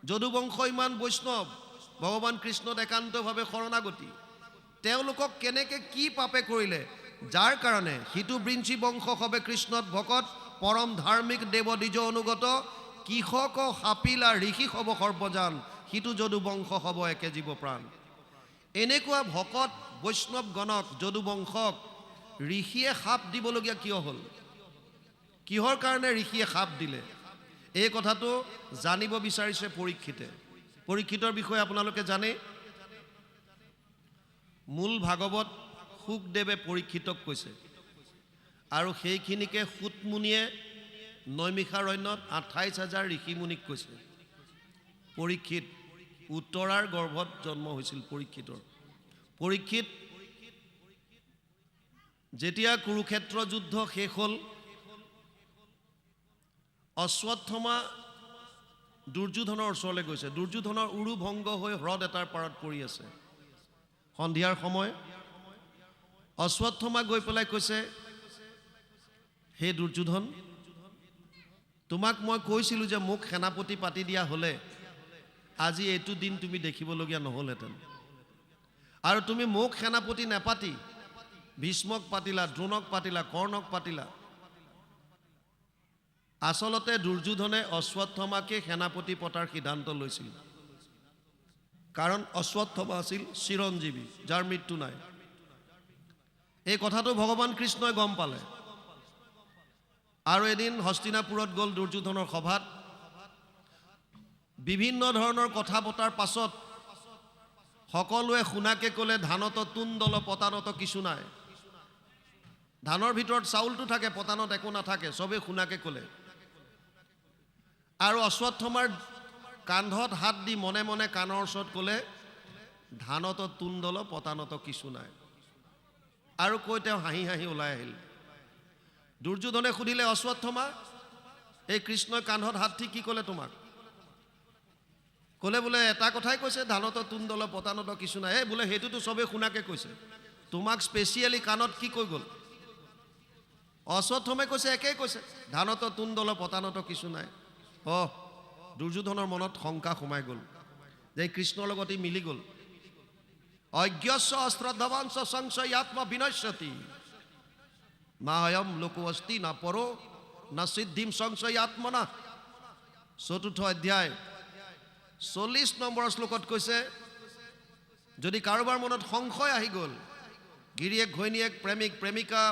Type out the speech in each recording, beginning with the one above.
যদুবংশ ইমান বৈষ্ণৱ, ভগৱান কৃষ্ণত একান্তভাৱে শৰণাগতি, তেওঁলোকক কেনেকৈ কি পাপে কৰিলে যাৰ কাৰণে সিটো বৃঞ্চি বংশ সবে কৃষ্ণত ভকত পৰম ধাৰ্মিক দেৱ দ্বিজ অনুগত কৃষক সাপিলা ঋষি সব সৰ্বজান সিটো যদুবংশ সব একে জীৱ প্ৰাণ। এনেকুৱা ভকত বৈষ্ণৱগণক যদুবংশক ঋষিয়ে শাপ দিবলগীয়া কিয় হ'ল? কিহৰ কাৰণে ঋষিয়ে শাপ দিলে? এই কথাটো জানিব বিচাৰিছে পৰীক্ষিতে। পৰীক্ষিতৰ বিষয়ে আপোনালোকে জানে। মূল ভাগৱত শুকদেৱে পৰীক্ষিতক কৈছে, আৰু সেইখিনিকে সুতমুনিয়ে নৈমিষাৰণ্যত 28,000 ঋষিমুনিক কৈছে। পৰীক্ষিত উত্তৰাৰ গৰ্ভত জন্ম হৈছিল পৰীক্ষিতৰ। পৰীক্ষিত যেতিয়া কুৰুক্ষেত্ৰ যুদ্ধ শেষ হ'ল, অশ্বত্থমা দুৰ্যোধনৰ ওচৰলৈ গৈছে। দুৰ্যোধনৰ উৰু ভংগ হৈ হ্ৰদ এটাৰ পাৰত পৰি আছে। সন্ধিয়াৰ সময় অশ্বত্থমা গৈ পেলাই কৈছে, হে দুৰ্যোধন, তোমাক মই কৈছিলোঁ যে মোক সেনাপতি পাতি দিয়া হ'লে আজি এইটো দিন তুমি দেখিবলগীয়া নহ'লহেঁতেন, আৰু তুমি মোক সেনাপতি নেপাতি ভীষ্মক পাতিলা, দ্ৰোণক পাতিলা, কৰ্ণক পাতিলা। আচলতে দুৰ্যোধনে অশ্বত্থমাকে সেনাপতি পতাৰ সিদ্ধান্ত লৈছিল, কাৰণ অশ্বত্থমা আছিল চিৰঞ্জীৱী, যাৰ মৃত্যু নাই। এই কথাটো ভগৱান কৃষ্ণই গম পালে, আৰু এদিন হস্তিনাপুৰত গ'ল দুৰ্যোধনৰ সভাত। বিভিন্ন ধৰণৰ কথা পতাৰ পাছত সকলোৱে শুনাকে ক'লে, ধানত তুন্দল পতানত কিছু নাই। ধানৰ ভিতৰত চাউলটো থাকে, পতানত একো নাথাকে, চবেই শুনাকে ক'লে। আৰু অশ্বত্থমাৰ কান্ধত হাত দি মনে মনে কাণৰ ওচৰত ক'লে, ধানত তুন্দল পতানত কিছু নাই, আৰু কৈ তেওঁ হাঁহি হাঁহি ওলাই আহিল। দুৰ্যোধনে সুধিলে, অশ্বত্থমা, এই কৃষ্ণই কান্ধত হাত দি কি ক'লে তোমাক? ক'লে বোলে এটা কথাই কৈছে, ধানত তুন্দল পতানত কিছু নাই। বোলে সেইটোতো চবেই শুনাকে কৈছে, তোমাক স্পেচিয়েলি কাণত কি কৈ গ'ল? অশ্বত্থমাই কৈছে একেই কৈছে, ধানত তুন্দল পতানত কিছু নাই। দুৰ্যোধনৰ মনত শংকা সোমাই গ'ল যে কৃষ্ণৰ লগত ই মিলি গ'ল। অজ্ঞস্য অশ্ৰদ্ধাৱাঞ্চ সংশয়াত্মা বিনশ্যতি মায়ম লোকো অস্তি না পৰো না সিদ্ধিম সংশয়াত্মনা। 4ৰ্থ অধ্যায় 40 নম্বৰ শ্লোকত কৈছে, যদি কাৰোবাৰ মনত সংশয় আহি গ'ল, গিৰিয়েক ঘৈণীয়েক প্ৰেমিক প্ৰেমিকা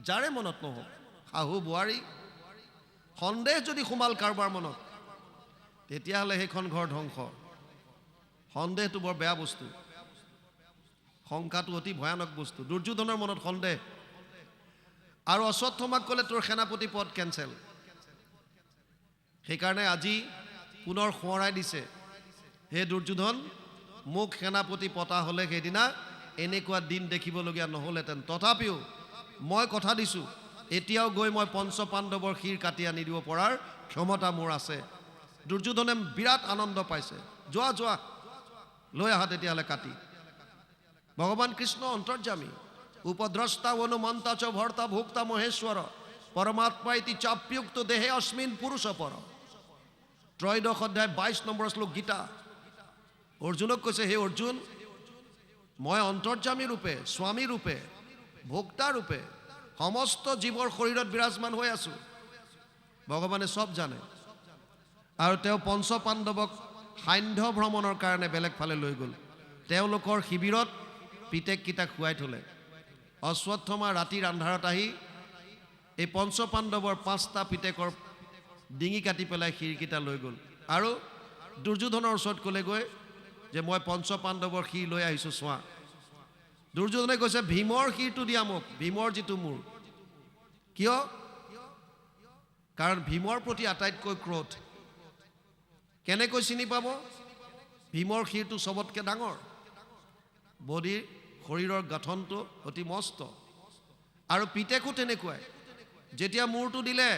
যাৰে মনত নহওক, শাহু বোৱাৰী, সন্দেহ যদি সোমাল কাৰোবাৰ মনত, তেতিয়াহ'লে সেইখন ঘৰ ধ্বংস। সন্দেহটো বৰ বেয়া বস্তু, শংকাটো অতি ভয়ানক বস্তু। দুৰ্যোধনৰ মনত সন্দেহ, আৰু অশ্বত্থমাক ক'লে তোৰ সেনাপতি পদ কেঞ্চেল। সেইকাৰণে আজি পুনৰ সোঁৱৰাই দিছে, হে দুৰ্যোধন, মোক সেনাপতি পতা হ'লে সেইদিনা এনেকুৱা দিন দেখিবলগীয়া নহ'লহেঁতেন। তথাপিও মই কথা দিছোঁ, এতিয়াও গৈ মই পঞ্চ পাণ্ডৱৰ শিৰ কাটি আনি দিব পৰাৰ ক্ষমতা মোৰ আছে। দুৰ্যোধনে বিৰাট আনন্দ পাইছে। যোৱা যোৱা, লৈ আহা তেতিয়াহ'লে কাটি। ভগৱান কৃষ্ণ অন্তৰ্যামী, উপদ্ৰষ্টা অনুমন্তা চ ভৰ্তা ভোক্তা মহেশ্বৰ পৰমাত্মা ইতি চাপ্যুক্ত দেহে অস্মিন পুৰুষ পৰ। 3য় অধ্যায় 22 নম্বৰ শ্লোক গীতা। অৰ্জুনক কৈছে, হে অৰ্জুন, মই অন্তৰ্যামী ৰূপে, স্বামী ৰূপে, ভোক্তা ৰূপে সমস্ত জীৱৰ শৰীৰত বিৰাজমান হৈ আছো। ভগৱানে চব জানে, আৰু তেওঁ পঞ্চ পাণ্ডৱক সান্ধ্য ভ্ৰমণৰ কাৰণে বেলেগ ফালে লৈ গ'ল। তেওঁলোকৰ শিবিৰত পিতেককেইটাক শুৱাই থ'লে। অশ্বত্থমা ৰাতিৰ আন্ধাৰত আহি এই পঞ্চ পাণ্ডৱৰ 5টা পিতেকৰ ডিঙি কাটি পেলাই শিৰকেইটা লৈ গ'ল, আৰু দুৰ্যোধনৰ ওচৰত ক'লেগৈ যে মই পঞ্চ পাণ্ডৱৰ শিৰ লৈ আহিছোঁ, চোৱা। দুৰ্যোধনে কৈছে, ভীমৰ শিৰটো দিয়া মোক, ভীমৰ যিটো মূৰ। কিয়? কাৰণ ভীমৰ প্ৰতি আটাইতকৈ ক্ৰোধ। কেনেকৈ চিনি পাব? ভীমৰ শিৰটো চবতকৈ ডাঙৰ, বডিৰ শৰীৰৰ গঠনটো অতি মস্ত, আৰু পিতেকো তেনেকুৱাই। যেতিয়া মূৰটো দিলে,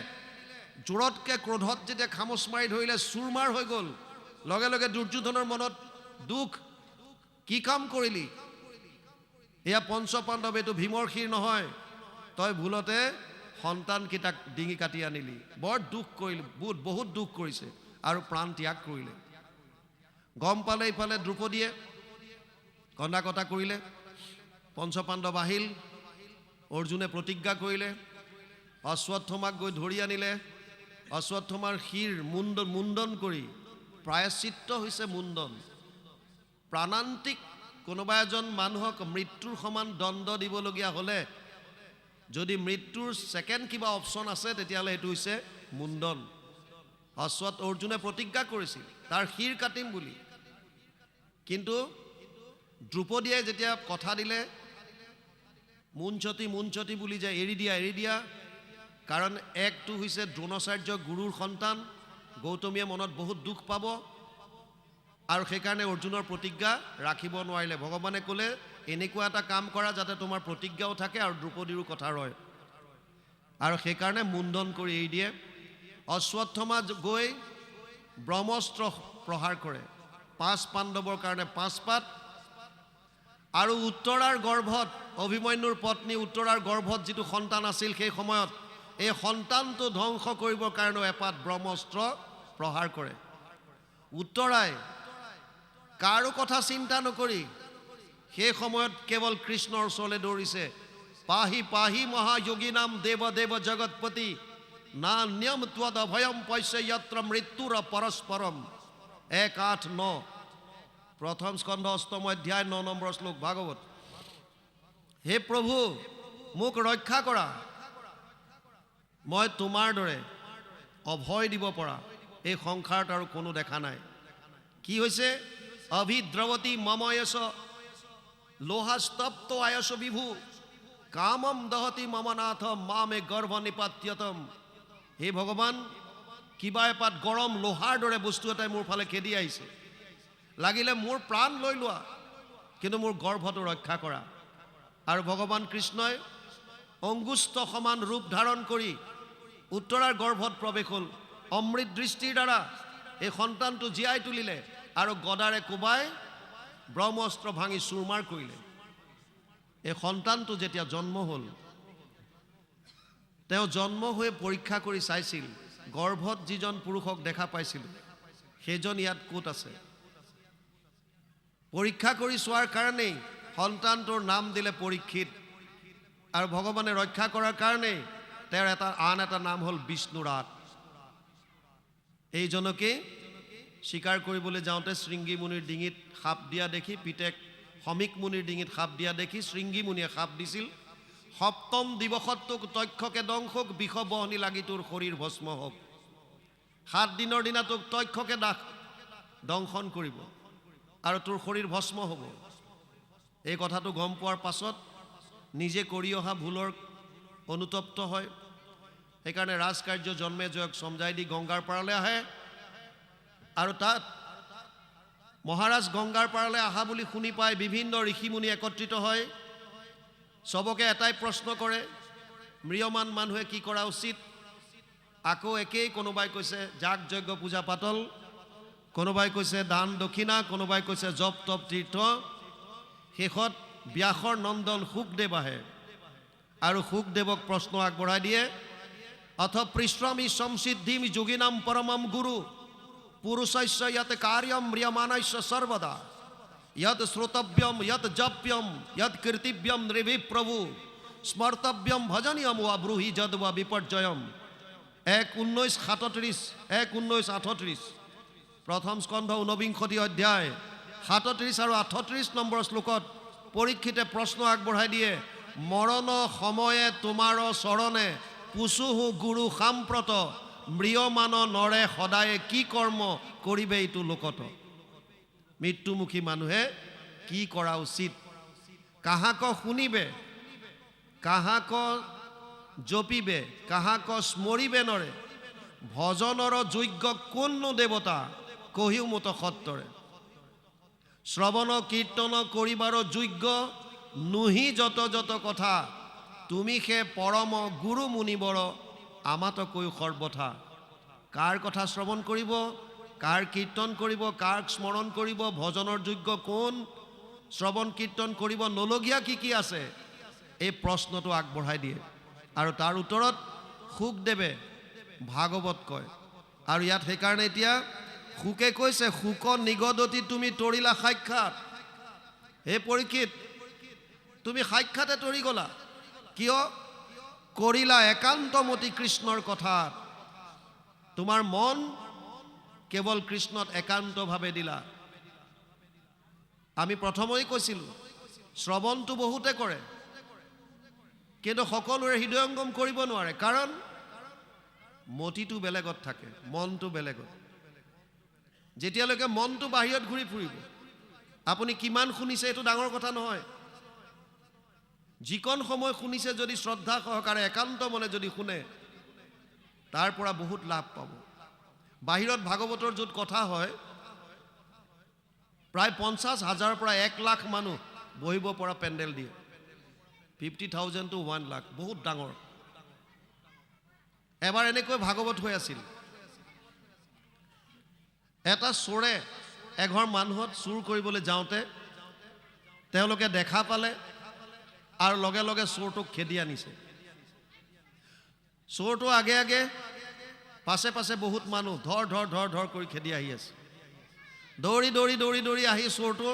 জোৰতকৈ ক্ৰোধত যেতিয়া খামোচ মাৰি ধৰিলে, চুৰমাৰ হৈ গ'ল। লগে লগে দুৰ্যোধনৰ মনত দুখ, কি কাম কৰিলি? এয়া পঞ্চ পাণ্ডৱ, এইটো ভীমৰ শিৰ নহয়, তই ভুলতে সন্তানকেইটাক ডিঙি কাটি আনিলি। বৰ দুখ কৰিলি, বহুত দুখ কৰিছে। আৰু প্ৰাণ ত্যাগ কৰিলে। গম পালে ইফালে দ্ৰৌপদীয়ে কন্দা কটা কৰিলে, পঞ্চপাণ্ডৱ আহিল, অৰ্জুনে প্ৰতিজ্ঞা কৰিলে, অশ্বত্থমাক গৈ ধৰি আনিলে, অশ্বত্থমাৰ শিৰ মুণ্ডন কৰি, প্ৰায়শ্চিত্ত হৈছে মুণ্ডন। প্ৰাণান্তিক কোনোবা এজন মানুহক মৃত্যুৰ সমান দণ্ড দিবলগীয়া হ'লে যদি মৃত্যুৰ ছেকেণ্ড কিবা অপশ্যন আছে তেতিয়াহ'লে এইটো হৈছে মুণ্ডন। অৰ্জুনে প্ৰতিজ্ঞা কৰিছিল তাৰ শিৰ কাটিম বুলি, কিন্তু দ্ৰৌপদীয়ে যেতিয়া কথা দিলে মুঞ্চতি বুলি যে এৰি দিয়া, কাৰণ একটো হৈছে দ্ৰোণাচাৰ্য গুৰুৰ সন্তান, গৌতমীয়ে মনত বহুত দুখ পাব, আৰু সেইকাৰণে অৰ্জুনৰ প্ৰতিজ্ঞা ৰাখিব নোৱাৰিলে। ভগৱানে ক'লে এনেকুৱা এটা কাম কৰা যাতে তোমাৰ প্ৰতিজ্ঞাও থাকে আৰু দ্ৰৌপদীৰো কথা ৰয়, আৰু সেইকাৰণে মুণ্ডন কৰি এৰি দিয়ে। অশ্বত্থমা গৈ ব্ৰহ্মস্ত্ৰ প্ৰহাৰ কৰে, 5 পাণ্ডৱৰ কাৰণে 5 পাত, আৰু উত্তৰাৰ গৰ্ভত অভিমন্যুৰ পত্নী উত্তৰাৰ গৰ্ভত যিটো সন্তান আছিল সেই সময়ত এই সন্তানটো ধ্বংস কৰিবৰ কাৰণেও এপাত ব্ৰহ্মস্ত্ৰ প্ৰহাৰ কৰে। উত্তৰাই কাৰো কথা চিন্তা নকৰি সেই সময়ত কেৱল কৃষ্ণৰ ওচৰলৈ দৌৰিছে। পাহি পাহি মহাযোগী নাম দেৱ দেৱ জগৎপতি নান্যম ত্বদ অভয়ম পশ্যে যত্ৰ মৃত্যুৰ পৰস্পৰম। 1:8-9 প্ৰথম স্কন্ধ 8ম অধ্যায় 9 নম্বৰ শ্লোক ভাগৱত। হে প্ৰভু, মোক ৰক্ষা কৰা, মই তোমাৰ দৰে অভয় দিব পৰা এই সংসাৰত আৰু কোনো দেখা নাই। কি হৈছে? অভিদ্ৰৱতী মময়স লোহাস্তপ্ত আয়স বিভু কামম দহতি মমনাথ মামে গৰ্ভ নিপাত্যতম। হে ভগৱান, কিবা এপাত গৰম লোহাৰ দৰে বস্তু এটাই মোৰ ফালে খেদি আহিছে, লাগিলে মোৰ প্ৰাণ লৈ লোৱা, কিন্তু মোৰ গৰ্ভটো ৰক্ষা কৰা। আৰু ভগৱান কৃষ্ণই অংগুষ্ঠ সমান ৰূপ ধাৰণ কৰি উত্তৰাৰ গৰ্ভত প্ৰৱেশ হ'ল, অমৃত দৃষ্টিৰ দ্বাৰা এই সন্তানটো জীয়াই তুলিলে আৰু গদাৰে কোবাই ব্ৰহ্মস্ত্ৰ ভাঙি চুৰমাৰ কৰিলে। এই সন্তানটো যেতিয়া জন্ম হ'ল, তেওঁ জন্ম হৈ পৰীক্ষা কৰি চাইছিল গৰ্ভত যিজন পুৰুষক দেখা পাইছিল সেইজন ইয়াত ক'ত আছে। পৰীক্ষা কৰি চোৱাৰ কাৰণেই সন্তানটোৰ নাম দিলে পৰীক্ষিত, আৰু ভগৱানে ৰক্ষা কৰাৰ কাৰণেই তেওঁৰ আন এটা নাম হ'ল বিষ্ণুৰাত। এইজনকে স্বীকাৰ কৰিবলৈ যাওঁতে শৃংগী মুনিৰ ডিঙিত সাপ দিয়া দেখি, পিতেক সমীক মুনিৰ ডিঙিত সাপ দিয়া দেখি শৃংগী মুনিয়ে সাপ দিছিল, 7ম দিৱসত তোক তক্ষকে দংশক, বিষ বহনি লাগি তোৰ শৰীৰ ভস্ম হওক। 7 দিনৰ দিনা তোক তক্ষকে দংশন কৰিব আৰু তোৰ শৰীৰ ভস্ম হ'ব। এই কথাটো গম পোৱাৰ পাছত নিজে কৰি অহা ভুলৰ অনুতপ্ত হয়। সেইকাৰণে ৰাজকাৰ্য জন্মে জয়ক সমজাই দি গংগাৰ পাৰলৈ আহে, আৰু তাত মহাৰাজ গংগাৰ পাৰলৈ আহা বুলি শুনি পাই বিভিন্ন ঋষিমুনি একত্ৰিত হয়। চবকে এটাই প্ৰশ্ন কৰে, ম্ৰিয়মান মানুহে কি কৰা উচিত? আকৌ একেই, কোনোবাই কৈছে যাগ যজ্ঞ পূজা পাতল, কোনোবাই কৈছে দান দক্ষিণা, কোনোবাই কৈছে জপ তপ তীৰ্থ। শেষত ব্যাসৰ নন্দন শুকদেৱ আহে আৰু শুকদেৱক প্ৰশ্ন আগবঢ়াই দিয়ে, অথ পৃষ্ঠমি সংসিদ্ধিম যোগিনাম পৰমম গুৰু পুৰুষস্য যত কাৰ্যম ম্ৰিয়মানস্য সৰ্বদা যত শ্ৰোতব্যম যত জপ্যম যত কীৰ্তিব্যম নৃভি প্ৰভু স্মৰ্তব্যম ভজনীয়ম ওয়া ব্ৰুহি যদ ওয়া বিপৰ্যয়ম। 1:19-38 প্ৰথম স্কন্ধ 49 অধ্যায় 37 আৰু 38 নম্বৰ শ্লোকত পৰীক্ষিতে প্ৰশ্ন আগবঢ়াই দিয়ে, মৰণ সময়ে তোমাৰ চৰণে পুচুহু গুৰু সাম্প্ৰত ম্ৰিয়মান নৰে সদায়ে কি কৰ্ম কৰিবে এইটো লোকত। মৃত্যুমুখী মানুহে কি কৰা উচিত? কাহাক শুনিবে, কাহাক জপিবে, কাহাক স্মৰিবে নৰে, ভজনৰ যোগ্য কোননো দেৱতা কহিও মত সত্তৰে। শ্ৰৱণ কীৰ্তন কৰিবাৰ যোগ্য নুহি যত যত কথা, তুমি সে পৰম গুৰু মুনিবৰ আমাতকৈ সৰ্বথা। কাৰ কথা শ্ৰৱণ কৰিব, কাৰ কীৰ্তন কৰিব, কাৰ স্মৰণ কৰিব, ভজনৰ যোগ্য কোন, শ্ৰৱণ কীৰ্তন কৰিব নলগীয়া কি কি আছে, এই প্ৰশ্নটো আগবঢ়াই দিয়ে। আৰু তাৰ উত্তৰত শুকদেৱে ভাগৱত কয়, আৰু ইয়াত সেইকাৰণে এতিয়া শুকে কৈছে, শুক নিগদতি তুমি তৰিলা সাক্ষাৎ। হে পৰীক্ষিত, তুমি সাক্ষাতে তৰি গলা। কিয়? কৰিলা একান্তমতি কৃষ্ণৰ কথাত। তোমাৰ মন কেৱল কৃষ্ণত একান্তভাৱে দিলা। আমি প্ৰথমেই কৈছিলোঁ, শ্ৰৱণটো বহুতে কৰে, কিন্তু সকলোৰে হৃদয়ংগম কৰিব নোৱাৰে, কাৰণ মতিটো বেলেগত থাকে, মনটো বেলেগত। যেতিয়ালৈকে মনটো বাহিৰত ঘূৰি ফুৰিব, আপুনি কিমান শুনিছে এইটো ডাঙৰ কথা নহয়। যিকণ সময় শুনিছে যদি শ্ৰদ্ধা সহকাৰে একান্ত মনে যদি শুনে, তাৰ পৰা বহুত লাভ পাব। বাহিৰত ভাগৱতৰ য'ত কথা হয়, প্ৰায় 50,000 পৰা 1 লাখ মানুহ বহিব পৰা পেণ্ডেল দিয়ে। 50,000 to 1 লাখ, বহুত ডাঙৰ। এবাৰ এনেকৈ ভাগৱত হৈ আছিল। এটা চোৰে এঘৰ মানুহত চুৰ কৰিবলৈ যাওঁতে তেওঁলোকে দেখা পালে আৰু লগে লগে চোৰটোক খেদি আনিছে। চোৰটো আগে আগে, পাছে পাছে বহুত মানুহ ধৰ ধৰ ধৰ ধৰ কৰি খেদি আহি আছে। দৌৰি দৌৰি দৌৰি দৌৰি আহি চোৰটো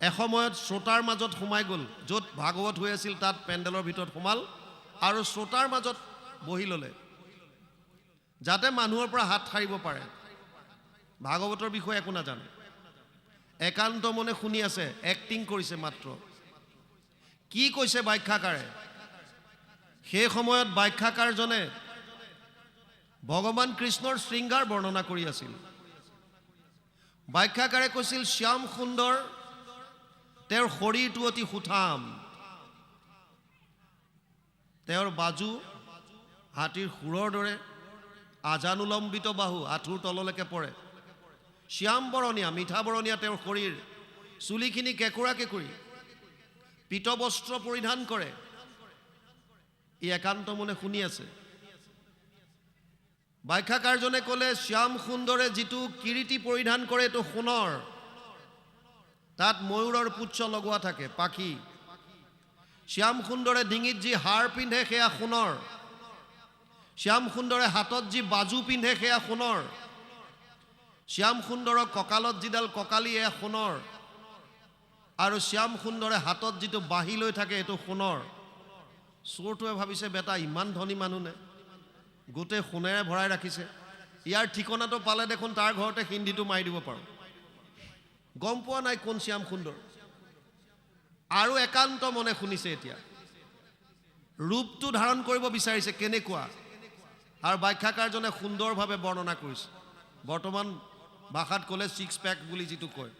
এসময়ত শ্ৰোতাৰ মাজত সোমাই গ'ল। য'ত ভাগৱত হৈ আছিল তাত পেণ্ডেলৰ ভিতৰত সোমাল আৰু শ্ৰোতাৰ মাজত বহি ল'লে, যাতে মানুহৰ পৰা হাত সাৰিব পাৰে। ভাগৱতৰ বিষয়ে একো নাজানে, একান্ত মনে শুনি আছে, এক্টিং কৰিছে মাত্ৰ। কি কৈছে ব্যাখ্যাকাৰে? সেই সময়ত ব্যাখ্যাকাৰজনে ভগৱান কৃষ্ণৰ শৃংগাৰ বৰ্ণনা কৰি আছিল। ব্যাখ্যাকাৰে কৈছিল, শ্যাম সুন্দৰ, তেওঁৰ শৰীৰটো অতি সুঠাম, তেওঁৰ বাজু হাতীৰ শুৰৰ দৰে, আজানুলম্বিত বাহু আঁঠুৰ তললৈকে পৰে, শ্যাম বৰণীয়া, মিঠা বৰণীয়া তেওঁৰ শৰীৰ, চুলিখিনি কেঁকুৰা কেঁকুৰি, পীতবস্ত্ৰ পৰিধান কৰে। ই একান্ত মনে শুনি আছে। ব্যাখ্যাকাৰজনে ক'লে, শ্যাম সুন্দৰে যিটো কিৰীটি পৰিধান কৰে এইটো সোণৰ, তাত ময়ূৰৰ পুচ্ছ লগোৱা থাকে, পাখি। শ্যাম সুন্দৰে ডিঙিত যি হাৰ পিন্ধে সেয়া সোণৰ, শ্যাম সুন্দৰে হাতত যি বাজু পিন্ধে সেয়া সোণৰ, শ্যাম সুন্দৰৰ কঁকালত যিডাল কঁকালি এয়া সোণৰ, আৰু শ্যাম সুন্দৰে হাতত যিটো বাঁহী লৈ থাকে এইটো সোণৰ। চোৰটোৱে ভাবিছে, বেটা ইমান ধনী মানুহ নে, গোটেই সোণেৰে ভৰাই ৰাখিছে, ইয়াৰ ঠিকনাটো পালে দেখোন তাৰ ঘৰতে হিন্দীটো মাৰি দিব পাৰোঁ। গম পোৱা নাই কোন শ্যাম সুন্দৰ। আৰু একান্ত মনে শুনিছে। এতিয়া ৰূপটো ধাৰণ কৰিব বিচাৰিছে কেনেকুৱা, আৰু ব্যাখ্যাকাৰজনে সুন্দৰভাৱে বৰ্ণনা কৰিছে। বৰ্তমান ভাষাত ক'লে 6 পেক বুলি যিটো কয়,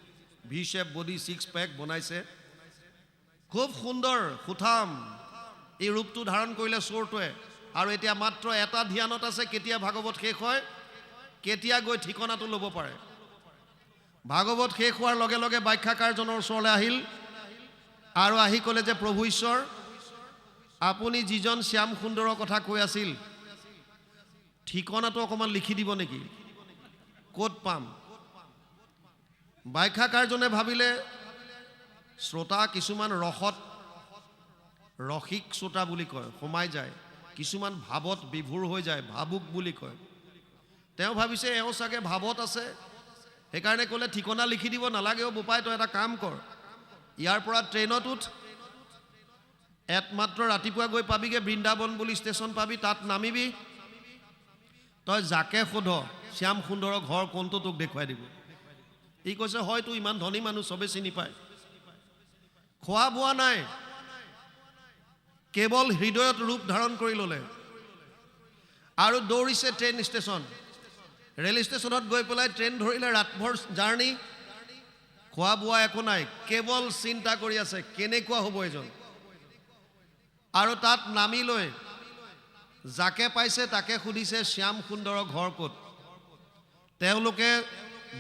ভি শ্বেপ বডি 6 পেক বনাইছে, খুব সুন্দৰ সুঠাম এই ৰূপটো ধাৰণ কৰিলে চোৰটোৱে। আৰু এতিয়া মাত্ৰ এটা ধ্যানত আছে, কেতিয়া ভাগৱত শেষ হয়, কেতিয়া গৈ ঠিকনাটো ল'ব পাৰে। ভাগৱত শেষ হোৱাৰ লগে লগে ব্যাখ্যাকাৰজনৰ ওচৰলৈ আহিল আৰু আহি ক'লে যে, প্ৰভু ঈশ্বৰ, আপুনি যিজন শ্যাম সুন্দৰৰ কথা কৈ আছিল, ঠিকনাটো অকণমান লিখি দিব নেকি, ক'ত পাম? ব্যাখ্যাকাৰজনে ভাবিলে, শ্ৰোতা কিছুমান ৰসিক শ্ৰোতা বুলি কয়, সোমাই যায়, কিছুমান ভাৱত বিভোৰ হৈ যায়, ভাবুক বুলি কয়। তেওঁ ভাবিছে এওঁ চাগে ভাৱত আছে, সেইকাৰণে ক'লে ঠিকনা লিখি দিব নালাগে। বোপাই তই এটা কাম কৰ, ইয়াৰ পৰা ট্ৰেইনত উঠ, মাত্ৰ ৰাতিপুৱা গৈ পাবিগৈ বৃন্দাবন বুলি ষ্টেচন পাবি, তাত নামিবি, তই যাকে সোধ শ্যাম সুন্দৰৰ ঘৰ কোনটো তোক দেখুৱাই দিব। ই কৈছে, হয়তো ইমান ধনী মানুহ, চবে চিনি পায়। খোৱা বোৱা নাই, কেৱল হৃদয়ত ৰূপ ধাৰণ কৰি ল'লে আৰু দৌৰিছে ট্ৰেইন ষ্টেচন। ৰেল ষ্টেচনত গৈ পেলাই ট্ৰেইন ধৰিলে, ৰাতভৰ জাৰ্ণি, খোৱা বোৱা একো নাই, কেৱল চিন্তা কৰি আছে কেনেকুৱা হ'ব এজন। আৰু তাত নামি লৈ যাকে পাইছে তাকে সুধিছে, শ্যাম সুন্দৰৰ ঘৰ ক'ত? তেওঁলোকে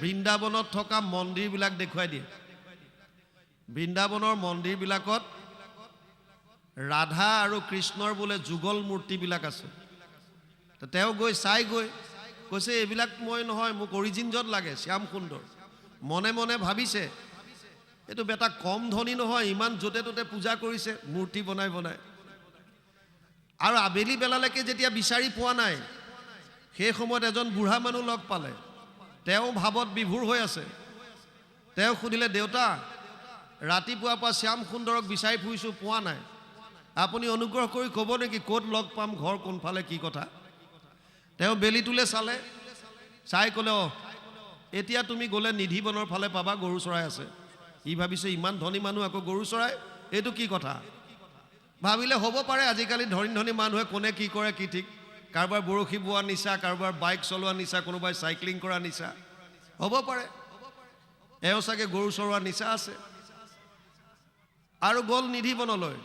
বৃন্দাবনত থকা মন্দিৰবিলাক দেখুৱাই দিয়ে। বৃন্দাবনৰ মন্দিৰবিলাকত ৰাধা আৰু কৃষ্ণৰ বোলে যুগল মূৰ্তিবিলাক আছে। তেওঁ গৈ চাই গৈ কৈছে, এইবিলাক মই নহয়, মোক অৰিজিন য'ত লাগে শ্যাম সুন্দৰ। মনে মনে ভাবিছে, এইটো বেটা কম ধনী নহয়, ইমান য'তে ত'তে পূজা কৰিছে মূৰ্তি বনাই বনাই। আৰু আবেলি বেলালৈকে যেতিয়া বিচাৰি পোৱা নাই, সেই সময়ত এজন বুঢ়া মানুহ লগ পালে। তেওঁ ভাৱত বিভোৰ হৈ আছে। তেওঁ সুধিলে, দেউতা, ৰাতিপুৱাৰ পৰা শ্যাম সুন্দৰক বিচাৰি ফুৰিছোঁ, পোৱা নাই। আপুনি অনুগ্ৰহ কৰি ক'ব নেকি ক'ত লগ পাম, ঘৰ কোনফালে, কি কথা? তেওঁ বেলিটোলৈ চালে, চাই ক'লে, এতিয়া তুমি গ'লে নিধিবনৰ ফালে পাবা, গৰু চৰাই আছে। ই ভাবিছে, ইমান ধনী মানুহ আকৌ গৰু চৰাই, এইটো কি কথা? ভাবিলে হ'ব পাৰে আজিকালি ধনী ধনী মানুহে কোনে কি কৰে কি ঠিক, কাৰোবাৰ বৰশী বোৱা নিচা, কাৰোবাৰ বাইক চলোৱা নিচা, কোনোবাই চাইক্লিং কৰা নিচা, হ'ব পাৰে। এওঁ চাগে গৰু চৰোৱা নিচা আছে। আৰু গ'ল নিধিবনলৈ।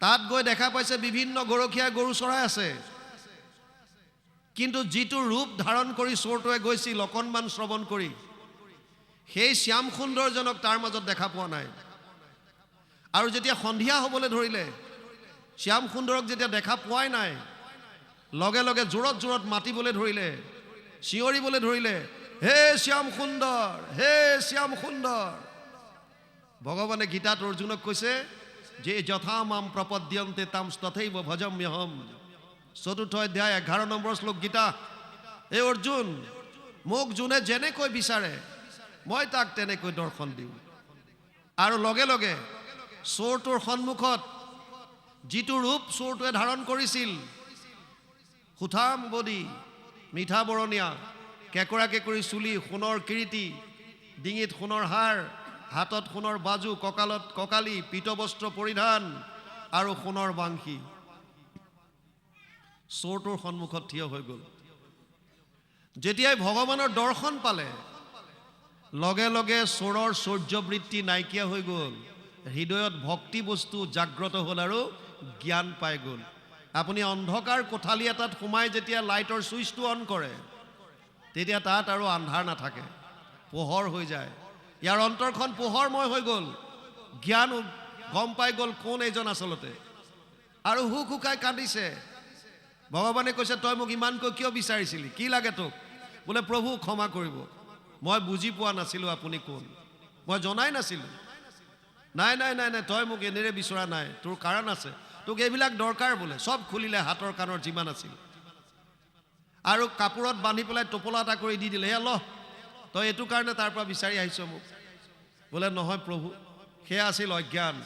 তাত গৈ দেখা পাইছে বিভিন্ন গৰখীয়া গৰু চৰাই আছে। কিন্তু যিটো ৰূপ ধাৰণ কৰি চোৰটোৱে গৈছিল অকণমান শ্ৰৱণ কৰি, সেই শ্যাম সুন্দৰজনক তাৰ মাজত দেখা পোৱা নাই। আৰু যেতিয়া সন্ধিয়া হ'বলৈ ধৰিলে, শ্যাম সুন্দৰক যেতিয়া দেখা পোৱাই নাই, লগে লগে জোৰত জোৰত মাতিবলৈ ধৰিলে, চিঞৰিবলৈ ধৰিলে, হে শ্যাম সুন্দৰ, হে শ্যাম সুন্দৰ। ভগৱানে গীতাত অৰ্জুনক কৈছে যে যথা মাম প্ৰপদ্যন্তে তাম তথৈব ভজম্যহম। ৪ৰ্থ অধ্যায় ১১ নম্বৰ শ্লোক গীতা। এই অৰ্জুন, মোক যোনে যেনেকৈ বিচাৰে মই তাক তেনেকৈ দৰ্শন দিওঁ। আৰু লগে লগে চোৰটোৰ সন্মুখত যিটো ৰূপ চোৰটোৱে ধাৰণ কৰিছিল, সুঠাম বডি, মিঠা বৰণীয়া, কেঁকৰা কেঁকৰি চুলি, সোণৰ কিৰীটি, ডিঙিত সোণৰ হাৰ, হাতত সোণৰ বাজু, কঁকালত কঁকালি, পীতবস্ত্ৰ পৰিধান আৰু সোণৰ বাংশী, চোৰটোৰ সন্মুখত থিয় হৈ গ'ল। যেতিয়াই ভগৱানৰ দৰ্শন পালে, লগে লগে চোৰৰ চৌৰ্যবৃত্তি নাইকিয়া হৈ গ'ল। হৃদয়ত ভক্তি বস্তু জাগ্ৰত হ'ল আৰু জ্ঞান পাই গ'ল। আপুনি অন্ধকাৰ কোঠালি এটাত সোমাই যেতিয়া লাইটৰ ছুইচটো অন কৰে, তেতিয়া তাত আৰু আন্ধাৰ নাথাকে, পোহৰ হৈ যায়। ইয়াৰ অন্তৰখন পোহৰময় হৈ গ'ল। জ্ঞান গম পাই গ'ল কোন এইজন আচলতে, আৰু হুক হুকাই কান্দিছে। ভগৱানে কৈছে, তই মোক ইমানকৈ কিয় বিচাৰিছিলি, কি লাগে তোক? বোলে, প্ৰভু ক্ষমা কৰিব, মই বুজি পোৱা নাছিলোঁ আপুনি কোন, মই জনাই নাছিলোঁ। নাই নাই নাই নাই, তই মোক এনেৰে বিচৰা নাই, তোৰ কাৰণ আছে, তোক এইবিলাক দৰকাৰ। বোলে চব খুলিলে, হাতৰ কাণৰ যিমান আছিল, আৰু কাপোৰত বান্ধি পেলাই টোপোলা এটা কৰি দি দিলে, এয়া লহ, তই এইটো কাৰণে তাৰ পৰা বিচাৰি আহিছ মোক। বোলে, নহয় প্ৰভু, সেয়া আছিল অজ্ঞান,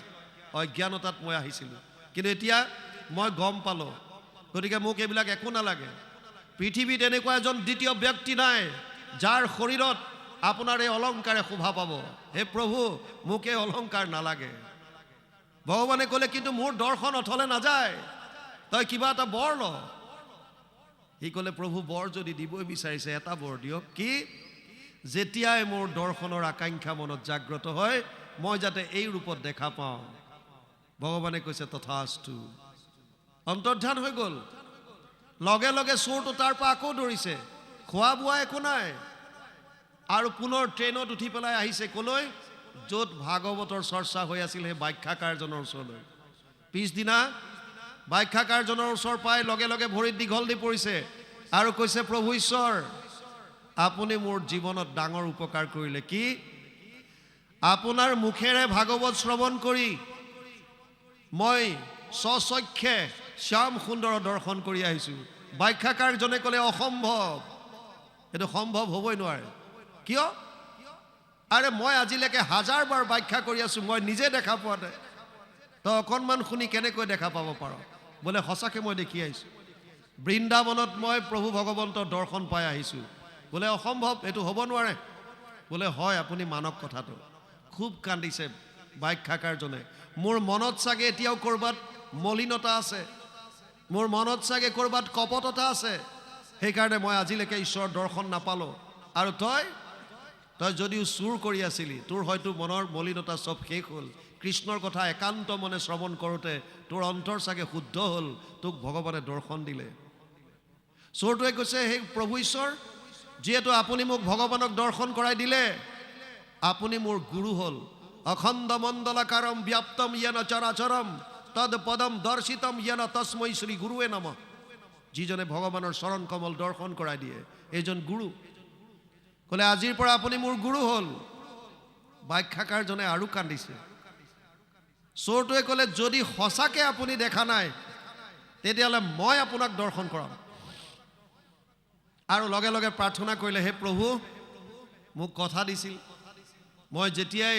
অজ্ঞানতাত মই আহিছিলোঁ, কিন্তু এতিয়া মই গম পালোঁ, গতিকে মোক এইবিলাক একো নালাগে। পৃথিৱীত এনেকুৱা এজন দ্বিতীয় ব্যক্তি নাই যাৰ শৰীৰত আপোনাৰ এই অলংকাৰে শোভা পাব। হে প্ৰভু, মোক এই অলংকাৰ নালাগে। ভগৱানে ক'লে, কিন্তু মোৰ দৰ্শন অথলে নাযায়, তই কিবা এটা বৰ ল। সি ক'লে, প্ৰভু বৰ যদি দিবই বিচাৰিছে, এটা বৰ দিয়ক। কি? যেতিয়াই মোৰ দৰ্শনৰ আকাংক্ষা মনত জাগ্ৰত হয়, মই যাতে এই ৰূপত দেখা পাওঁ। ভগৱানে কৈছে, তথাস্তু। অন্তৰ্ধান হৈ গ'ল। লগে লগে চোৰটো তাৰ পৰা আকৌ দৌৰিছে। খোৱা বোৱা একো নাই, আৰু পুনৰ ট্ৰেইনত উঠি পেলাই আহিছে ক'লৈ? য'ত ভাগৱতৰ চৰ্চা হৈ আছিল, সেই ব্যাখ্যাকাৰজনৰ ওচৰলৈ। পিছদিনা ব্যাখ্যাকাৰজনৰ ওচৰ পাই লগে লগে ভৰিত দীঘল দি পৰিছে আৰু কৈছে, প্ৰভু ঈশ্বৰ, আপুনি মোৰ জীৱনত ডাঙৰ উপকাৰ কৰিলে। কি? আপোনাৰ মুখেৰে ভাগৱত শ্ৰৱণ কৰি মই স্বচক্ষে শ্যাম সুন্দৰৰ দৰ্শন কৰি আহিছোঁ। ব্যাখ্যাকাৰজনে ক'লে, অসম্ভৱ, এইটো সম্ভৱ হ'বই নোৱাৰে। কিয়? আৰে মই আজিলৈকে 1000 বাৰ ব্যাখ্যা কৰি আছোঁ, মই নিজে দেখা পোৱা নাই, তই অকণমান শুনি কেনেকৈ দেখা পাব পাৰ? বোলে, সঁচাকৈ মই দেখি আহিছোঁ, বৃন্দাবনত মই প্ৰভু ভগৱন্তৰ দৰ্শন পাই আহিছোঁ। বোলে, অসম্ভৱ, এইটো হ'ব নোৱাৰে। বোলে, হয়, আপুনি মানক কথাটো। খুব কান্দিছে ব্যাখ্যাকাৰজনে। মোৰ মনত চাগে এতিয়াও ক'ৰবাত মলিনতা আছে, মোৰ মনত চাগে ক'ৰবাত কপটতা আছে, সেইকাৰণে মই আজিলৈকে ঈশ্বৰৰ দৰ্শন নাপালোঁ। আৰু তই যদিও চুৰ কৰি আছিলি, তোৰ হয়তো মনৰ মলিনতা চব শেষ হ'ল। কৃষ্ণৰ কথা একান্ত মনে শ্ৰৱণ কৰোঁতে তোৰ অন্তৰ চাগে শুদ্ধ হ'ল, তোক ভগৱানে দৰ্শন দিলে। চোৰটোৱে কৈছে, হে প্ৰভু ঈশ্বৰ, যিহেতু আপুনি মোক ভগৱানক দৰ্শন কৰাই দিলে, আপুনি মোৰ গুৰু হ'ল। অখণ্ড মণ্ডলাকাৰম ব্যাপ্তম য়েন চৰাচৰম তদ পদম দৰ্শিতম য়েন তস্मै শ্ৰী গুৰুৱে নমঃ। যিজনে ভগৱানৰ চৰণ কমল দৰ্শন কৰাই দিয়ে, এইজন গুৰু। ক'লে, আজিৰ পৰা আপুনি মোৰ গুৰু হ'ল। ব্যাখ্যাকাৰজনে আৰু কান্দিছে। চোৰটোৱে ক'লে, যদি সঁচাকৈ আপুনি দেখা নাই, তেতিয়াহ'লে মই আপোনাক দৰ্শন কৰাম। আৰু লগে লগে প্ৰাৰ্থনা কৰিলে, হে প্ৰভু, মোক কথা দিছিল, মই যেতিয়াই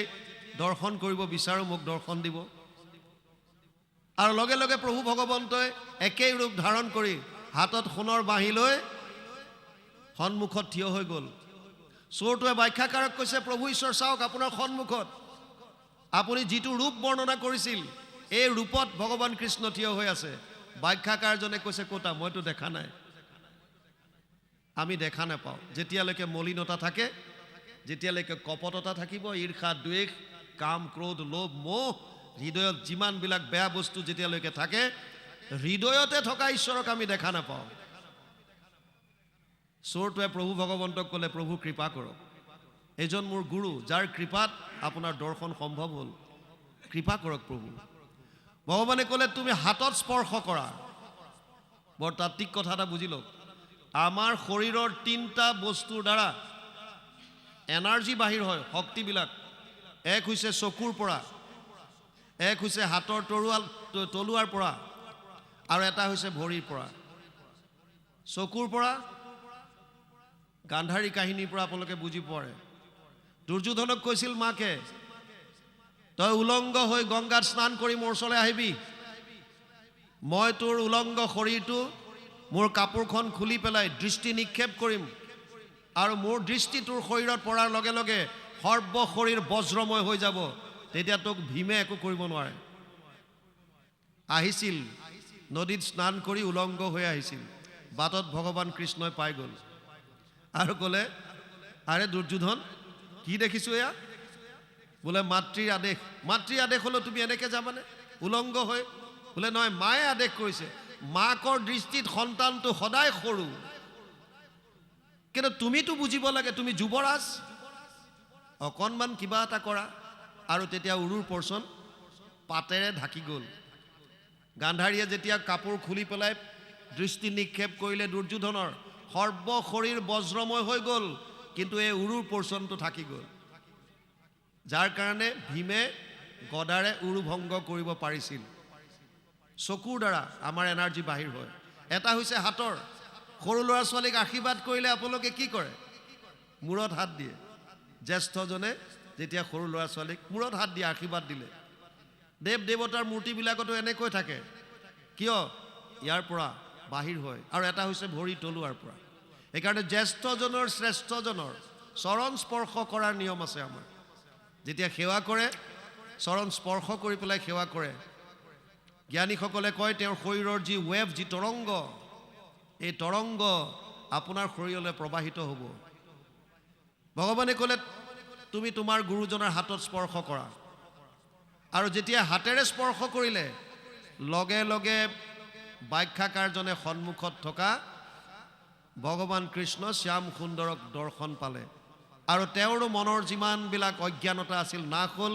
দৰ্শন কৰিব বিচাৰোঁ মোক দৰ্শন দিব। আৰু লগে লগে প্ৰভু ভগৱন্তই একেই ৰূপ ধাৰণ কৰি হাতত সোণৰ বাঁহী লৈ সন্মুখত থিয় হৈ গ'ল। চোৰটোৱে ব্যাখ্যাকাৰক কৈছে, প্ৰভু ঈশ্বৰ চাওক আপোনাৰ সন্মুখত আপুনি যিটো ৰূপ বৰ্ণনা কৰিছিল এই ৰূপত ভগৱান কৃষ্ণ থিয় হৈ আছে। ব্যাখ্যাকাৰজনে কৈছে, ক'তা, মইতো দেখা নাই। আমি দেখা নাপাওঁ। যেতিয়ালৈকে মলিনতা থাকে, যেতিয়ালৈকে কপটতা থাকিব, ঈৰ্ষা, দ্বেষ, কাম, ক্ৰোধ, লোভ, মোহ, হৃদয়ত যিমানবিলাক বেয়া বস্তু যেতিয়ালৈকে থাকে, হৃদয়তে থকা ঈশ্বৰক আমি দেখা নাপাওঁ। চোৰটোৱে প্ৰভু ভগৱন্তক ক'লে, প্ৰভু কৃপা কৰক, এজন মোৰ গুৰু, যাৰ কৃপাত আপোনাৰ দৰ্শন সম্ভৱ হ'ল, কৃপা কৰক প্ৰভু। ভগৱানে ক'লে, তুমি হাতত স্পৰ্শ কৰা। বৰ তাত্ত্বিক কথা এটা বুজি লওক। আমাৰ শৰীৰৰ 3টা বস্তুৰ দ্বাৰা এনাৰ্জি বাহিৰ হয়, শক্তিবিলাক। এক হৈছে চকুৰ পৰা, এক হৈছে হাতৰ তলুৱাৰ পৰা, আৰু এটা হৈছে ভৰিৰ পৰা। চকুৰ পৰা গান্ধাৰী কাহিনীৰ পৰা আপোনালোকে বুজি পাৰে। দুৰ্যোধনক কৈছিল মাকে, তই উলংগ হৈ গংগাত স্নান কৰি মোৰ ওচৰলৈ আহিবি, মই তোৰ উলংগ শৰীৰটো মোৰ কাপোৰখন খুলি পেলাই দৃষ্টি নিক্ষেপ কৰিম, আৰু মোৰ দৃষ্টি তোৰ শৰীৰত পৰাৰ লগে লগে সৰ্ব শৰীৰ বজ্ৰময় হৈ যাব, তেতিয়া তোক ভীমে একো কৰিব নোৱাৰে। আহিছিল, নদীত স্নান কৰি উলংগ হৈ আহিছিল, বাটত ভগৱান কৃষ্ণই পাই গ'ল আৰু ক'লে, আৰে দুৰ্যোধন, কি দেখিছোঁ এয়া? বোলে মাতৃৰ আদেশ। মাতৃৰ আদেশ হ'লেও তুমি এনেকৈ যাবানে উলংগ হৈ? বোলে নহয়, মায়ে আদেশ কৰিছে। মাকৰ দৃষ্টিত সন্তানটো সদায় সৰু, কিন্তু তুমিতো বুজিব লাগে, তুমি যুৱৰাজ, অকণমান কিবা এটা কৰা। আৰু তেতিয়া উৰুৰ পৰ্চন পাতেৰে ঢাকি গ'ল। গান্ধাৰীয়ে যেতিয়া কাপোৰ খুলি পেলাই দৃষ্টি নিক্ষেপ কৰিলে দুৰ্যোধনৰ, সৰ্ব শৰীৰ বজ্ৰময় হৈ গ'ল, কিন্তু এই উৰুৰ পৰ্চনটো থাকি গ'ল, যাৰ কাৰণে ভীমে গদাৰে উৰু ভংগ কৰিব পাৰিছিল। চকুৰ দ্বাৰা আমাৰ এনাৰ্জি বাহিৰ হয়। এটা হৈছে হাতৰ। সৰু ল'ৰা ছোৱালীক আশীৰ্বাদ কৰিলে আপোনালোকে কি কৰে? মূৰত হাত দিয়ে। জ্যেষ্ঠজনে যেতিয়া সৰু ল'ৰা ছোৱালীক মূৰত হাত দিয়ে, আশীৰ্বাদ দিলে। দেৱ দেৱতাৰ মূৰ্তিবিলাকতো এনেকৈ থাকে, কিয়? ইয়াৰ পৰা বাহিৰ হয়। আৰু এটা হৈছে ভৰি তলুৱাৰ পৰা। সেইকাৰণে জ্যেষ্ঠজনৰ শ্ৰেষ্ঠজনৰ চৰণ স্পৰ্শ কৰাৰ নিয়ম আছে আমাৰ। যেতিয়া সেৱা কৰে, চৰণ স্পৰ্শ কৰি পেলাই সেৱা কৰে। জ্ঞানীসকলে কয়, তেওঁৰ শৰীৰৰ যি ৱেভ, যি তৰংগ, এই তৰংগ আপোনাৰ শৰীৰলৈ প্ৰবাহিত হ'ব। ভগৱানে ক'লে, তুমি তোমাৰ গুৰুজনৰ হাতত স্পৰ্শ কৰা। আৰু যেতিয়া হাতেৰে স্পৰ্শ কৰিলে, লগে লগে ব্যাখ্যাকাৰজনে সন্মুখত থকা ভগৱান কৃষ্ণ শ্যাম সুন্দৰক দৰ্শন পালে। আৰু তেওঁৰো মনৰ যিমানবিলাক অজ্ঞানতা আছিল নাশ হ'ল।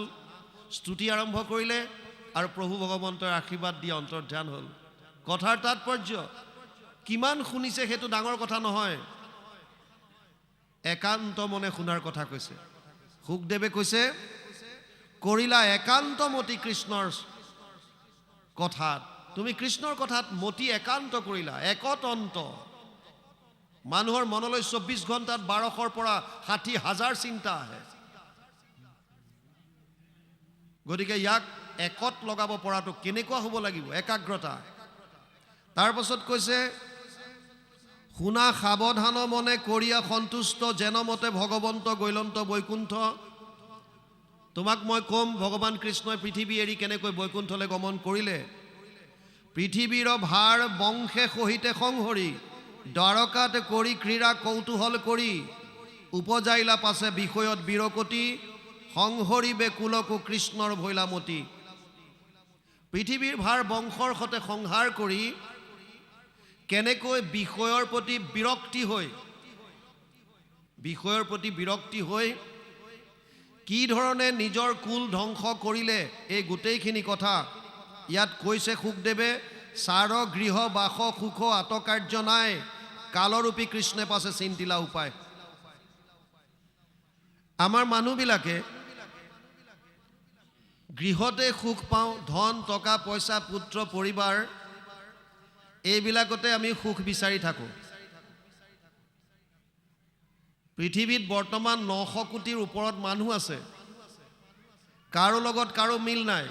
স্তুতি আৰম্ভ কৰিলে আৰু প্ৰভু ভগৱন্তৰ আশীৰ্বাদ দি অন্তৰ্ধান হ'ল। কথাৰ তাৎপৰ্য কিমান শুনিছে সেইটো ডাঙৰ কথা নহয়, একান্ত মনে শুনাৰ কথা কৈছে। সুখদেৱে কৈছে, কৰিলা একান্ত মতি কৃষ্ণৰ কথাত। তুমি কৃষ্ণৰ কথাত মতি একান্ত কৰিলা, একতন্ত। মানুহৰ মনলৈ 24 ঘণ্টাত 1200ৰ পৰা 60,000 চিন্তা আহে। গতিকে ইয়াক একত লগাব পৰাটো কেনেকুৱা হ'ব লাগিব? একাগ্ৰতা। তাৰ পাছত কৈছে, শুনা সাৱধান মনে কৰিয়া সন্তুষ্ট, যেনমতে ভগৱন্ত গৈলন্ত বৈকুণ্ঠ। তোমাক মই ক'ম, ভগৱান কৃষ্ণই পৃথিৱী এৰি কেনেকৈ বৈকুণ্ঠলৈ গমন কৰিলে। পৃথিৱীৰ ভাৰ বংশে সহিতে সংহৰি, দ্বাৰকাত কৰি ক্ৰীড়া কৌতূহল কৰি, উপজাইলা পাছে বিষয়ত বিৰকতি, সংহৰিবে কুলকো কৃষ্ণৰ ভৈলামতী। পৃথিৱীৰ ভাৰ বংশৰ সতে সংহাৰ কৰি কেনেকৈ বিষয়ৰ প্ৰতি বিৰক্তি হৈ কি ধৰণে নিজৰ কুল ধ্বংস কৰিলে, এই গোটেইখিনি কথা ইয়াত কৈছে সুখদেৱে। চাৰ গৃহ বাস সুখ আতকাৰ্য নাই, কালৰূপী কৃষ্ণে পাছে চিন্তিলা উপায়। আমাৰ মানুহবিলাকে গৃহতে সুখ পাওঁ, ধন টকা পইচা পুত্ৰ পৰিবাৰ, এইবিলাকতে আমি সুখ বিচাৰি থাকোঁ। পৃথিৱীত বৰ্তমান 900 কোটিৰ ওপৰত মানুহ আছে, কাৰো লগত কাৰো মিল নাই।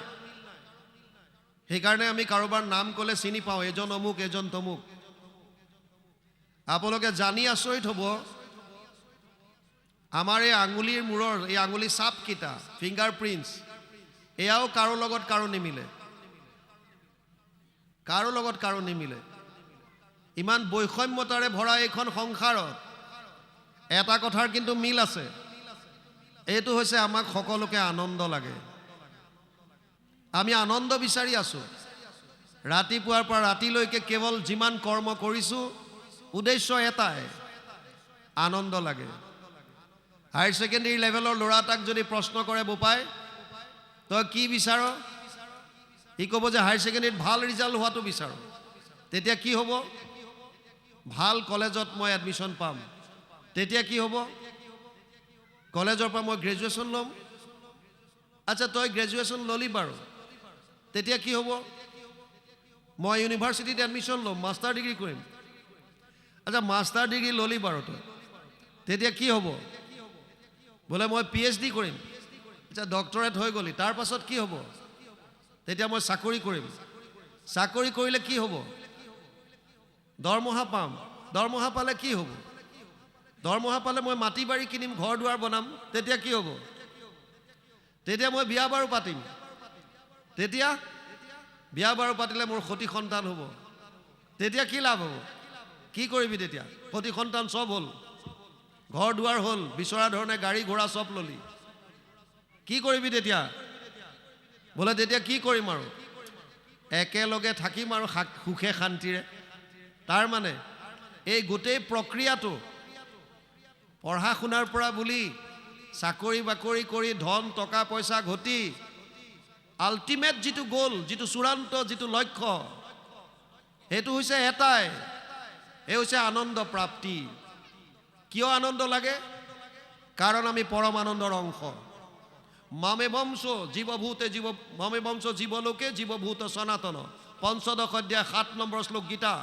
সেইকাৰণে আমি কাৰোবাৰ নাম ক'লে চিনি পাওঁ, এজন অমুক এজন তমুক। আপোনালোকে জানি আচৰিত হ'ব, আমাৰ এই আঙুলিৰ মূৰৰ এই আঙুলি চাপকেইটা, ফিংগাৰ প্ৰিণ্টছ, এয়াও কাৰো লগত কাৰো নিমিলে, কাৰো লগত কাৰো নিমিলে। ইমান বৈষম্যতাৰে ভৰা এইখন সংসাৰত এটা কথাৰ কিন্তু মিল আছে, এইটো হৈছে আমাক সকলোকে আনন্দ লাগে। আমি আনন্দ বিচাৰি আছোঁ। ৰাতিপুৱাৰ পৰা ৰাতিলৈকে কেৱল যিমান কৰ্ম কৰিছোঁ, উদ্দেশ্য এটাই, আনন্দ লাগে। হায়াৰ ছেকেণ্ডেৰী লেভেলৰ ল'ৰা এটাক যদি প্ৰশ্ন কৰে, বোপাই তই কি বিচাৰ? সি ক'ব যে হায়াৰ ছেকেণ্ডেৰীত ভাল ৰিজাল্ট হোৱাটো বিচাৰোঁ। তেতিয়া কি হ'ব? ভাল কলেজত মই এডমিশ্যন পাম। তেতিয়া কি হ'ব? কলেজৰ পৰা মই গ্ৰেজুৱেশ্যন ল'ম। আচ্ছা, তই গ্ৰেজুৱেশ্যন ল'লি বাৰু, তেতিয়া কি হ'ব? মই ইউনিভাৰ্চিটিত এডমিশ্যন ল'ম, মাষ্টাৰ ডিগ্ৰী কৰিম। আচ্ছা, মাষ্টাৰ ডিগ্ৰী ল'লি বাৰু তই, তেতিয়া কি হ'ব? বোলে মই PhD কৰিম। আচ্ছা, ডক্টৰেট হৈ গ'লি, তাৰ পাছত কি হ'ব? তেতিয়া মই চাকৰি কৰিম। চাকৰি কৰিলে কি হ'ব? দৰমহা পাম। দৰমহা পালে কি হ'ব? দৰমহা পালে মই মাটি বাৰী কিনিম, ঘৰ দুৱাৰ বনাম। তেতিয়া কি হ'ব? তেতিয়া মই বিয়া বাৰু পাতিম। তেতিয়া বিয়া বাৰু পাতিলে মোৰ সতি সন্তান হ'ব। তেতিয়া কি লাভ হ'ব? কি কৰিবি তেতিয়া? সতি সন্তান চব হ'ল, ঘৰ দুৱাৰ হ'ল, বিচৰা ধৰণে গাড়ী ঘোঁৰা চব ল'লি, কি কৰিবি তেতিয়া? বোলে তেতিয়া কি কৰিম আৰু? একেলগে থাকিম আৰু সুখে শান্তিৰে। তাৰ মানে এই গোটেই প্ৰক্ৰিয়াটো, পঢ়া শুনাৰ পৰা বুলি চাকৰি বাকৰি কৰি ধন টকা পইচা ঘটি আল্টিমেট যিটো গ'ল, যিটো চূড়ান্ত যিটো লক্ষ্য, সেইটো হৈছে এটাই, এই হৈছে আনন্দ প্ৰাপ্তি। কিয় আনন্দ লাগে? কাৰণ আমি পৰম আনন্দৰ অংশ। মামে বংশ জীৱভূতে মামে বংশ জীৱলোকে জীৱভূত সনাতন, ৫ম অধ্যায় ৭ নম্বৰ শ্লোক গীতা।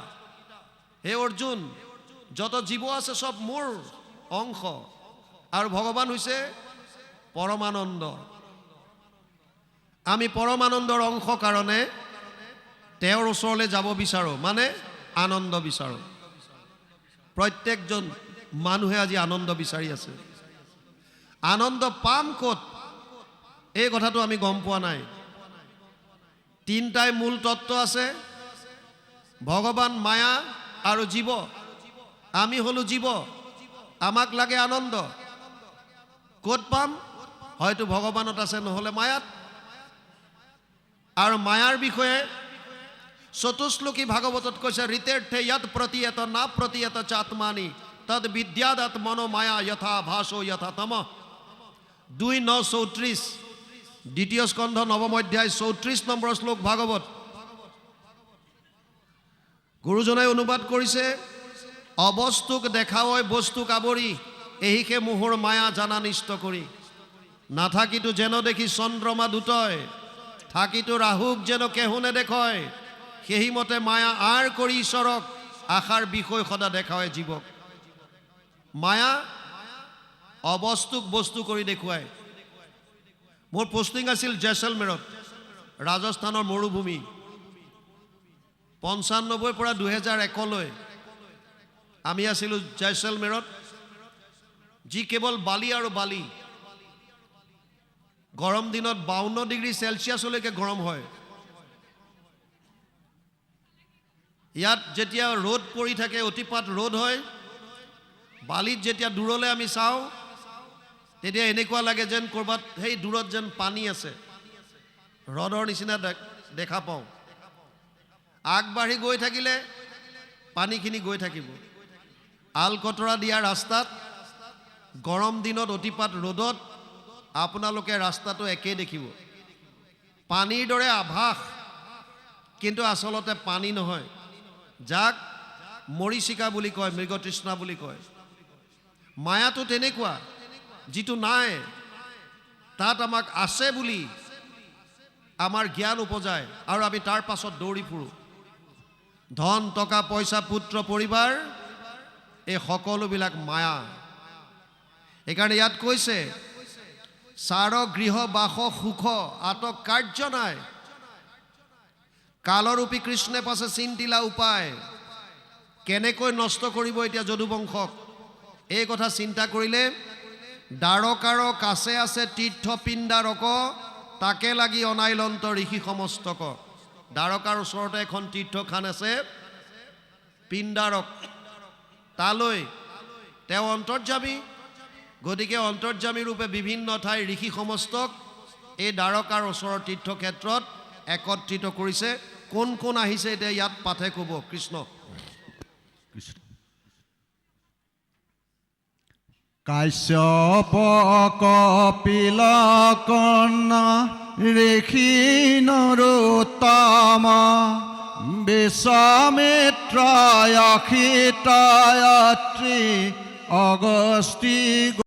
হে অৰ্জুন, যত জীৱ আছে চব মোৰ অংশ, আৰু ভগৱান হৈছে পৰমানন্দ। আমি পৰমানন্দৰ অংশ কাৰণে তেওঁৰ ওচৰলৈ যাব বিচাৰোঁ, মানে আনন্দ বিচাৰোঁ। প্ৰত্যেকজন মানুহে আজি আনন্দ বিচাৰি আছে। আনন্দ পাম ক'ত, এই কথাটো আমি গম পোৱা নাই। তিনিটাই মূল তত্ত্ব আছে, ভগৱান, মায়া আৰু জীৱ। আমি হলো জীৱ, আমাক লাগে আনন্দ। ক'ত পাম? হয়তো ভগৱানত আছে, নহ'লে মায়াত। আৰু মায়াৰ বিষয়ে চতুশ্লোকী ভাগৱতত কৈছে, ঋতেৰ্থে য়ৎ প্ৰতীয়ত না প্ৰতীয়ত চাত্মানি তদ বিদ্যাদাত মনো মায়া যথা ভাসো যথা তম। ২:৯-৩৪, দ্বিতীয় স্কন্ধ ৯ম অধ্যায় ৩৪ নম্বৰ শ্লোক ভাগৱত। গুৰুজনাই অনুবাদ কৰিছে, অবস্তুক দেখাৱই বস্তুক আৱৰি, এহিকে মোহৰ মায়া জানা নিষ্ট কৰি। নাথাকিতো যেন দেখি চন্দ্ৰমা দুটয়, থাকিতো ৰাহুক যেন কেহু নেদেখয়, সেই মতে মায়া আৰ কৰি ঈশ্বৰক, আশাৰ বিষয় সদা দেখায় জীৱক। মায়া অবস্তুক বস্তু কৰি দেখুৱায়। মোৰ পোষ্টিং আছিল জেচলমেৰত, ৰাজস্থানৰ মৰুভূমি। ৯৫ পৰা ২০০১লৈ আমি আছিলোঁ জেচলমেৰত, যি কেৱল বালি আৰু বালি। গৰম দিনত ৫২ ডিগ্ৰী চেলচিয়াছলৈকে গৰম হয়। ইয়াত যেতিয়া ৰ'দ পৰি থাকে, অতিপাত ৰ'দ হয়, বালিত যেতিয়া দূৰলৈ আমি চাওঁ, তেতিয়া এনেকুৱা লাগে যেন ক'ৰবাত সেই দূৰত যেন পানী আছে, হ্ৰদৰ নিচিনা দেখা পাওঁ। আগবাঢ়ি গৈ থাকিলে পানীখিনি গৈ থাকিব। আলকতৰা দিয়া ৰাস্তাত গৰম দিনত অতিপাত ৰ'দত আপোনালোকে ৰাস্তাটো একেই দেখিব, পানীৰ দৰে আভাস, কিন্তু আচলতে পানী নহয়, যাক মৰীচিকা বুলি কয়, মৃগতৃষ্ণা বুলি কয়। মায়াটো তেনেকুৱা, যিটো নাই তাত আমাক আছে বুলি আমাৰ জ্ঞান উপজায়, আৰু আমি তাৰ পাছত দৌৰি ফুৰোঁ। ধন টকা পইচা পুত্ৰ পৰিবাৰ, এই সকলোবিলাক মায়া। এইকাৰণে ইয়াত কৈছে চাৰ গৃহ বাস সুখ আটক কাৰ্য নাই কালৰূপী কৃষ্ণে পাছে চিন্তিলা উপায় কেনেকৈ নষ্ট কৰিব এতিয়া যদুবংশক এই কথা চিন্তা কৰিলে দ্বাৰকাৰ কাছে আছে তীৰ্থ পিণ্ডাৰক তাকে লাগি অনাইলন্ত ঋষি সমস্তক দ্বাৰকাৰ ওচৰতে এখন তীৰ্থখান আছে পিণ্ডাৰক তালৈ তেওঁ অন্তৰ্যামী গতিকে অন্তৰ্যামী ৰূপে বিভিন্ন ঠাই ঋষি সমস্তক এই দ্বাৰকাৰ ওচৰৰ তীৰ্থক্ষেত্ৰত একত্ৰিত কৰিছে কোন কোন আহিছে এতিয়া ইয়াত পাঠে ক'ব কৃষ্ণ কাশ্যপ কপিল কৰ্ণ ঋষি নৰোত্তম বিশ্বামিত্ৰ অখিত অত্ৰি অগস্তি